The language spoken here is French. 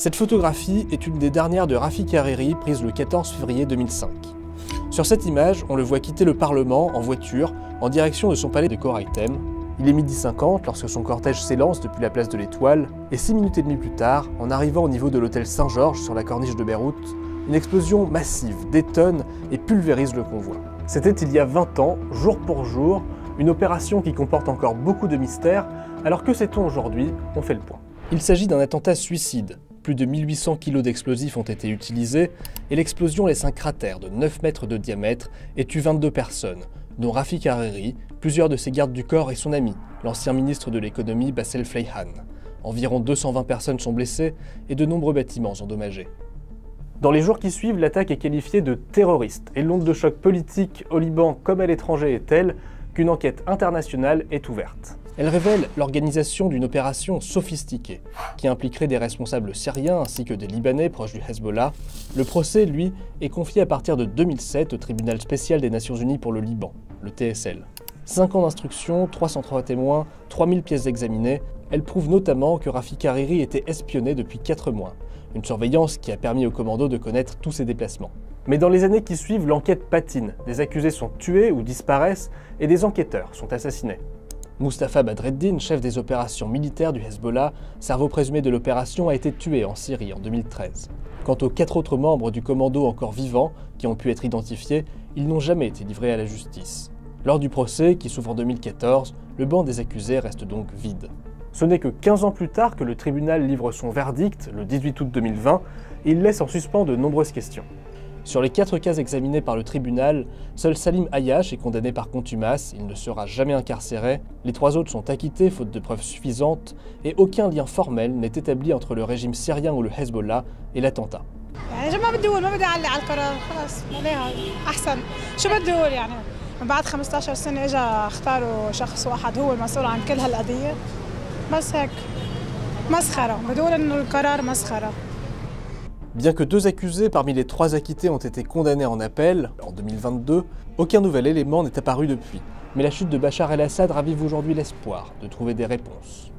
Cette photographie est une des dernières de Rafik Hariri prise le 14 février 2005. Sur cette image, on le voit quitter le Parlement en voiture en direction de son palais de Khor-Haïtem. Il est 12h50 lorsque son cortège s'élance depuis la place de l'Étoile, et 6 minutes et demie plus tard, en arrivant au niveau de l'hôtel Saint-Georges sur la corniche de Beyrouth, une explosion massive détonne et pulvérise le convoi. C'était il y a 20 ans, jour pour jour, une opération qui comporte encore beaucoup de mystères, alors que sait-on aujourd'hui? On fait le point. Il s'agit d'un attentat suicide. Plus de 1800 kg d'explosifs ont été utilisés et l'explosion laisse un cratère de 9 mètres de diamètre et tue 22 personnes, dont Rafik Hariri, plusieurs de ses gardes du corps et son ami, l'ancien ministre de l'économie Bassel Fleihan. Environ 220 personnes sont blessées et de nombreux bâtiments endommagés. Dans les jours qui suivent, l'attaque est qualifiée de terroriste et l'onde de choc politique au Liban comme à l'étranger est telle qu'une enquête internationale est ouverte. Elle révèle l'organisation d'une opération sophistiquée, qui impliquerait des responsables syriens ainsi que des Libanais proches du Hezbollah. Le procès, lui, est confié à partir de 2007 au tribunal spécial des Nations Unies pour le Liban, le TSL. 5 ans d'instruction, 303 témoins, 3000 pièces examinées, elle prouve notamment que Rafik Hariri était espionné depuis 4 mois, une surveillance qui a permis aux commandos de connaître tous ses déplacements. Mais dans les années qui suivent, l'enquête patine, des accusés sont tués ou disparaissent et des enquêteurs sont assassinés. Mustafa Badreddine, chef des opérations militaires du Hezbollah, cerveau présumé de l'opération, a été tué en Syrie en 2013. Quant aux 4 autres membres du commando encore vivants, qui ont pu être identifiés, ils n'ont jamais été livrés à la justice. Lors du procès, qui s'ouvre en 2014, le banc des accusés reste donc vide. Ce n'est que 15 ans plus tard que le tribunal livre son verdict, le 18 août 2020, et il laisse en suspens de nombreuses questions. Sur les 4 cas examinés par le tribunal, seul Salim Ayyash est condamné par contumace, il ne sera jamais incarcéré, les 3 autres sont acquittés faute de preuves suffisantes, et aucun lien formel n'est établi entre le régime syrien ou le Hezbollah et l'attentat. بعد 15 سنة اجى اختاروا شخص واحد هو المسؤول عن كل هالقضية بس هيك مسخرة بدون انه القرار مسخرة. Bien que 2 accusés parmi les 3 acquittés ont été condamnés en appel, en 2022, aucun nouvel élément n'est apparu depuis. Mais la chute de Bachar el-Assad ravive aujourd'hui l'espoir de trouver des réponses.